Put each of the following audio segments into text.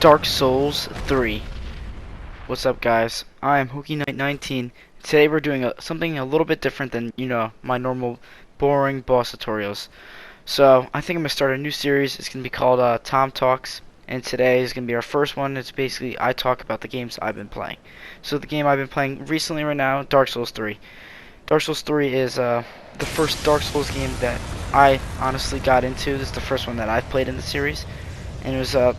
Dark Souls 3. What's up, guys? I'm Hookie Knight 19. Today we're doing something a little bit different than, my normal boring boss tutorials. So, I think I'm going to start a new series. It's going to be called Tom Talks. And today is going to be our first one. It's basically I talk about the games I've been playing. So the game I've been playing recently right now, Dark Souls 3. Dark Souls 3 is the first Dark Souls game that I honestly got into. This is the first one that I've played in the series. And it was a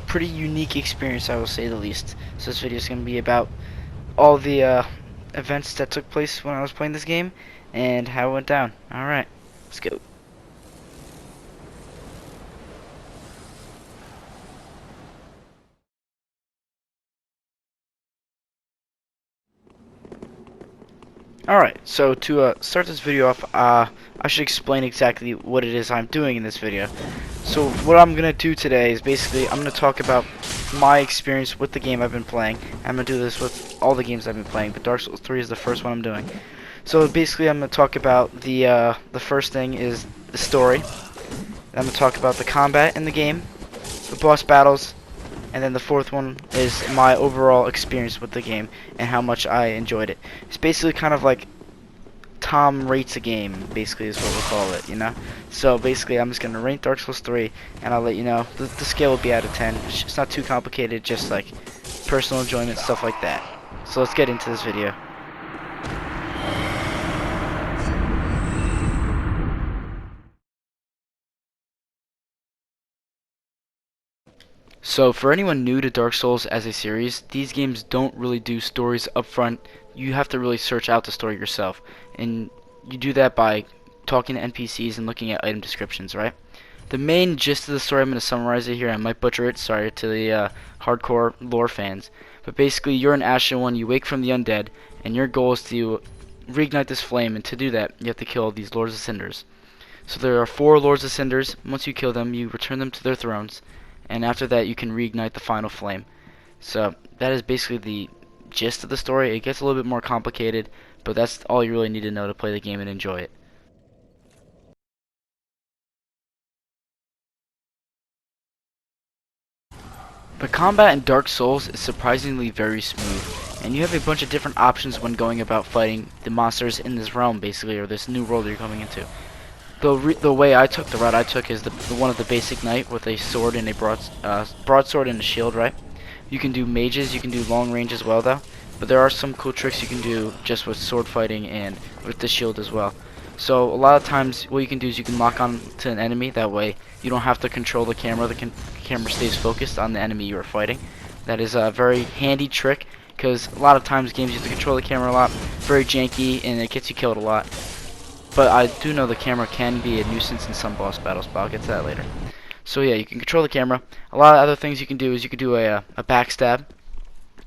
pretty unique experience, I will say the least. So this video is going to be about all the events that took place when I was playing this game and how it went down. Alright, let's go. Alright, so to start this video off, I should explain exactly what it is I'm doing in this video. So what I'm going to do today is basically I'm going to talk about my experience with the game I've been playing. I'm going to do this with all the games I've been playing, but Dark Souls 3 is the first one I'm doing. So basically I'm going to talk about the first thing is the story. I'm going to talk about the combat in the game, the boss battles, and then the fourth one is my overall experience with the game and how much I enjoyed it. It's basically kind of like Tom rates a game, basically is what we'll call it, you know? So basically I'm just going to rate Dark Souls 3 and I'll let you know. The scale will be out of 10. It's not too complicated, just like personal enjoyment, stuff like that. So let's get into this video. So for anyone new to Dark Souls as a series, these games don't really do stories up front. You have to really search out the story yourself, and you do that by talking to NPCs and looking at item descriptions, right? The main gist of the story, I'm going to summarize it here. I might butcher it, sorry to the hardcore lore fans. But basically, you're an Ashen One, you wake from the undead, and your goal is to reignite this flame, and to do that, you have to kill these Lords of Cinders. So there are 4 Lords of Cinders. Once you kill them, you return them to their thrones, and after that you can reignite the final flame. So that is basically the gist of the story. It gets a little bit more complicated, but that's all you really need to know to play the game and enjoy it. The combat in Dark Souls is surprisingly very smooth, and you have a bunch of different options when going about fighting the monsters in this realm, basically, or this new world that you're coming into. The way I took, the route I took, is the one of the basic knight with a sword and a broadsword and a shield, right? You can do mages, you can do long range as well though, but there are some cool tricks you can do just with sword fighting and with the shield as well. So a lot of times what you can do is you can lock on to an enemy, that way you don't have to control the camera, the camera stays focused on the enemy you are fighting. That is a very handy trick, because a lot of times games you have to control the camera a lot, very janky, and it gets you killed a lot. But I do know the camera can be a nuisance in some boss battles, but I'll get to that later. So yeah, you can control the camera. A lot of other things you can do is you can do a backstab.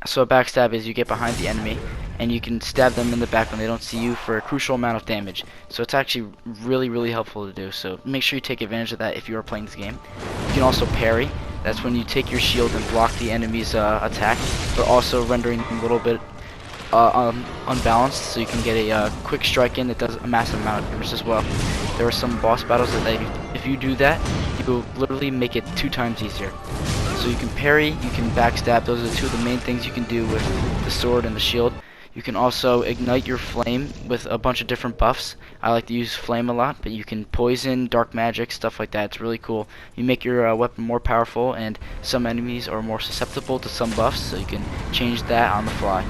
So a backstab is you get behind the enemy and you can stab them in the back when they don't see you for a crucial amount of damage. So it's actually really helpful to do. So make sure you take advantage of that if you are playing this game. You can also parry. That's when you take your shield and block the enemy's attack, but also rendering them a little bit unbalanced, so you can get a quick strike in that does a massive amount of damage as well. There are some boss battles that if you do that, you will literally make it 2 times easier. So you can parry, you can backstab. Those are 2 of the main things you can do with the sword and the shield. You can also ignite your flame with a bunch of different buffs. I like to use flame a lot, but you can poison, dark magic, stuff like that. It's really cool. You make your weapon more powerful, and some enemies are more susceptible to some buffs, so you can change that on the fly.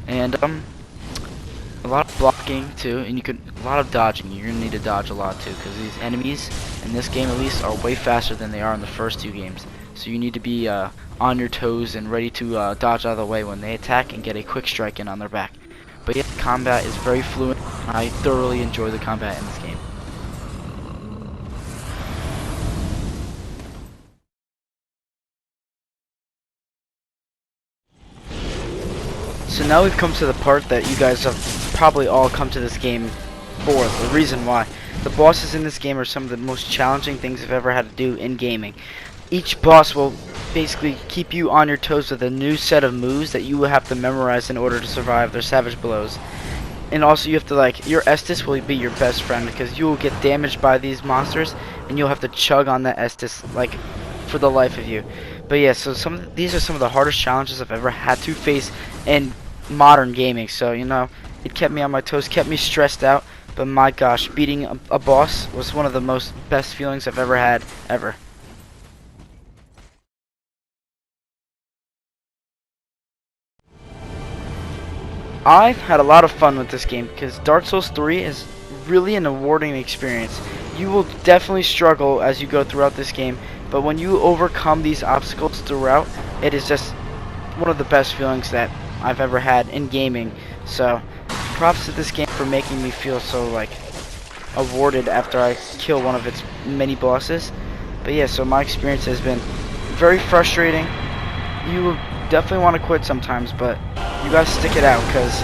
And a lot of blocking too, and a lot of dodging. You're gonna need to dodge a lot too, because these enemies in this game at least are way faster than they are in the first 2 games. So you need to be on your toes and ready to dodge out of the way when they attack and get a quick strike in on their back. But yeah, combat is very fluent. I thoroughly enjoy the combat in this game. So now we've come to the part that you guys have probably all come to this game for. The reason why. The bosses in this game are some of the most challenging things I've ever had to do in gaming. Each boss will basically keep you on your toes with a new set of moves that you will have to memorize in order to survive their savage blows. And also you have to, like, your Estus will be your best friend, because you will get damaged by these monsters and you'll have to chug on that Estus like for the life of you. But yeah, so these are some of the hardest challenges I've ever had to face in modern gaming. So you know, it kept me on my toes, kept me stressed out. But my gosh, beating a boss was one of the most best feelings I've ever had, ever. I've had a lot of fun with this game because Dark Souls 3 is really an rewarding experience. You will definitely struggle as you go throughout this game, but when you overcome these obstacles throughout, it is just one of the best feelings that I've ever had in gaming. So, props to this game for making me feel so like awarded after I kill one of its many bosses. But yeah, so my experience has been very frustrating. You will definitely want to quit sometimes, but you guys stick it out, because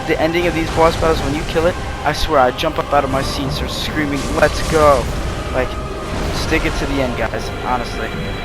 the ending of these boss battles, when you kill it, I swear I jump up out of my seat and start screaming, let's go. Like, stick it to the end, guys, honestly.